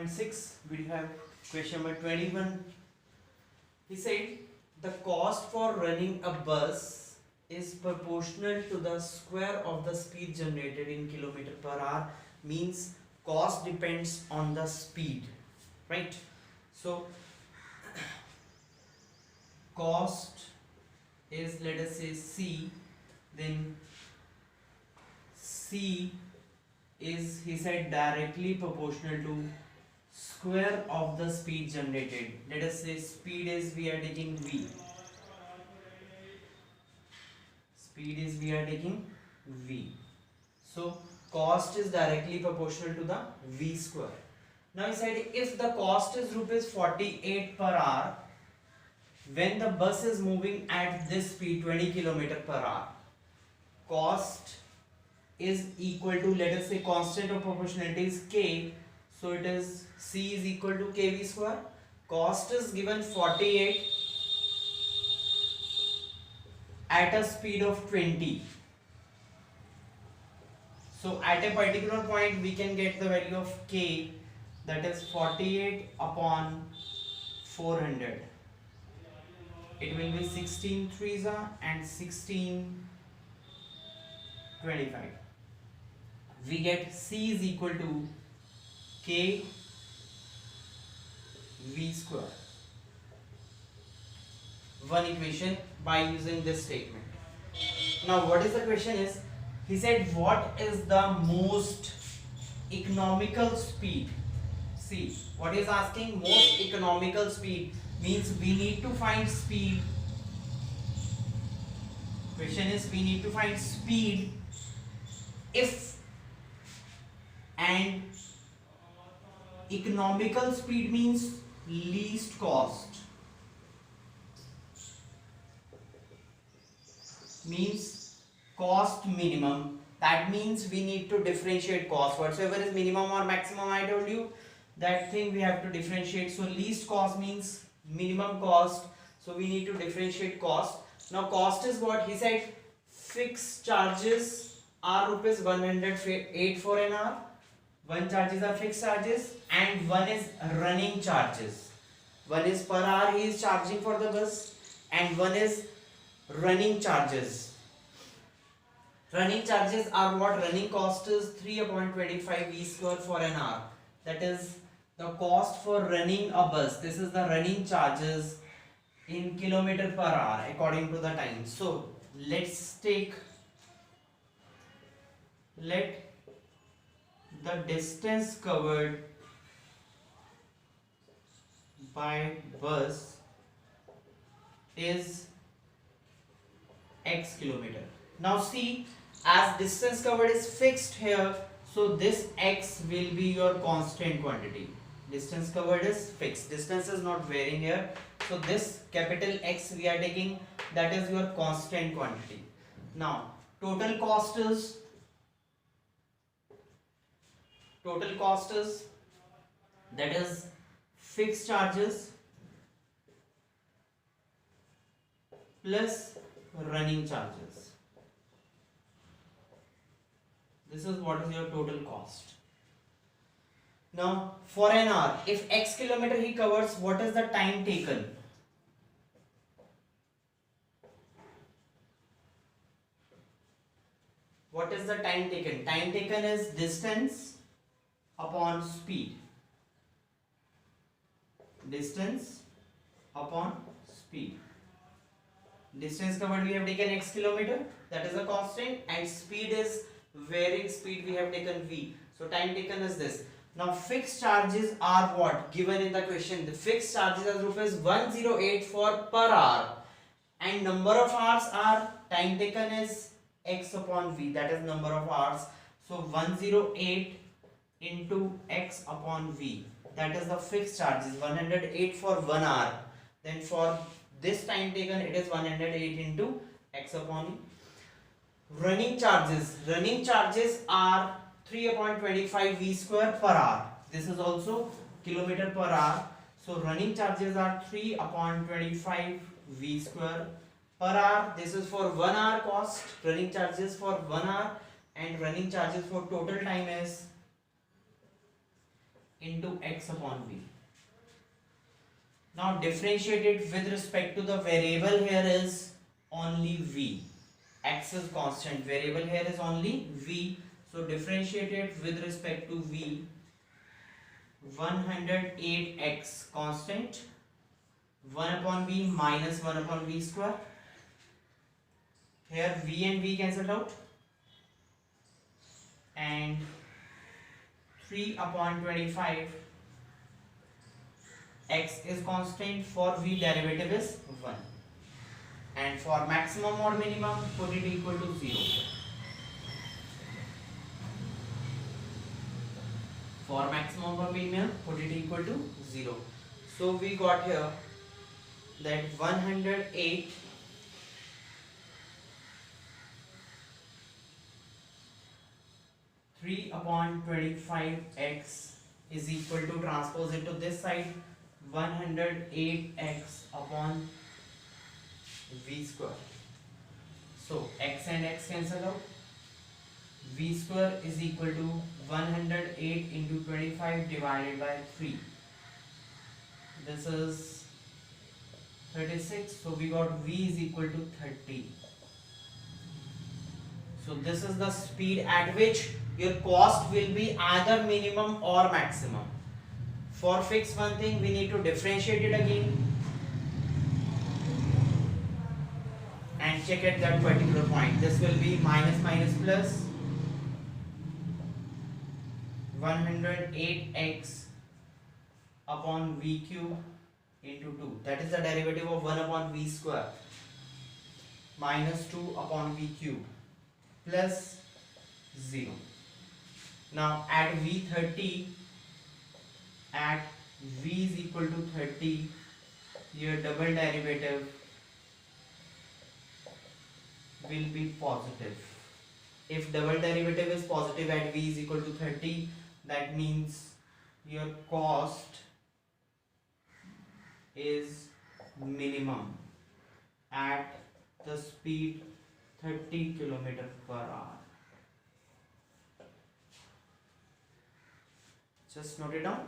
2.6 we have question number 21. He said the cost for running a bus is proportional to the square of the speed generated in kilometer per hour, means cost depends on the speed, right? So cost is, let us say, C, then C is, he said, directly proportional to square of the speed generated. Let us say speed is, we are taking V. Speed is, we are taking V. So cost is directly proportional to the V square. Now he said if the cost is rupees 48 per hour when the bus is moving at this speed 20 km per hour, cost is equal to, let us say, constant of proportionality is K, so it is C is equal to KV square. Cost is given 48 at a speed of 20. So at a particular point we can get the value of K, that is 48 upon 400. It will be 16 threes and 16 25. We get C is equal to K V square. One equation by using this statement. Now what is the question is, he said what is the most economical speed? See, what is asking, most economical speed means we need to find speed. Question is we need to find speed if, and economical speed means least cost, means cost minimum. That means we need to differentiate cost. Whatsoever is minimum or maximum, I told you, that thing we have to differentiate. So least cost means minimum cost, so we need to differentiate cost. Now cost is what he said, fixed charges are rupees 108 for an hour. One charges are fixed charges and one is running charges. One is per hour he is charging for the bus and one is running charges. Running charges are what? Running cost is 3/25 V square for an hour. That is the cost for running a bus. This is the running charges in kilometer per hour according to the time. So let the distance covered by bus is X kilometer. Now see, as distance covered is fixed here, so this X will be your constant quantity. Distance covered is fixed, distance is not varying here, so this capital X we are taking, that is your constant quantity. Now total cost is that is fixed charges plus running charges. This is what is your total cost. Now for an hour, if X kilometer he covers, what is the time taken? What is the time taken? Time taken is distance upon speed. Distance upon speed. Distance covered we have taken X kilometer, that is a constant, and speed is varying speed, we have taken V. So time taken is this. Now fixed charges are what? Given in the question. The fixed charges are rupees 108 for per hour and number of hours are, time taken is X upon V, that is number of hours. So 108 into X upon V, that is the fixed charges, 108 for 1 hour. Then for this time taken it is 108 into X upon V. Running charges are 3/25 V square per hour. This is also kilometer per hour. So running charges are 3/25 V square per hour. This is for 1 hour cost, running charges for 1 hour, and running charges for total time is into x upon v. Now differentiate it with respect to the variable here is only v. X is constant, variable here is only v. So differentiate it with respect to v. 108x constant, 1 upon v minus 1 upon v square. Here v and v cancelled out, and 3 upon 25. X is constant, for v derivative is 1, and for maximum or minimum put it equal to 0. For maximum or minimum put it equal to 0. So we got here that 108 3 upon 25x is equal to, transpose it to this side, 108x upon v square. So x and x cancel out. V square is equal to 108 into 25 divided by 3. This is 36. So we got v is equal to 30. So this is the speed at which your cost will be either minimum or maximum. For fix one thing, we need to differentiate it again and check at that particular point. This will be minus minus plus 108x upon v cube into 2. That is the derivative of 1 upon v square minus 2 upon v cube plus 0. Now at v30, at v is equal to 30, your double derivative will be positive. If double derivative is positive at v is equal to 30, that means your cost is minimum at the speed 30 km per hour. Just note it down.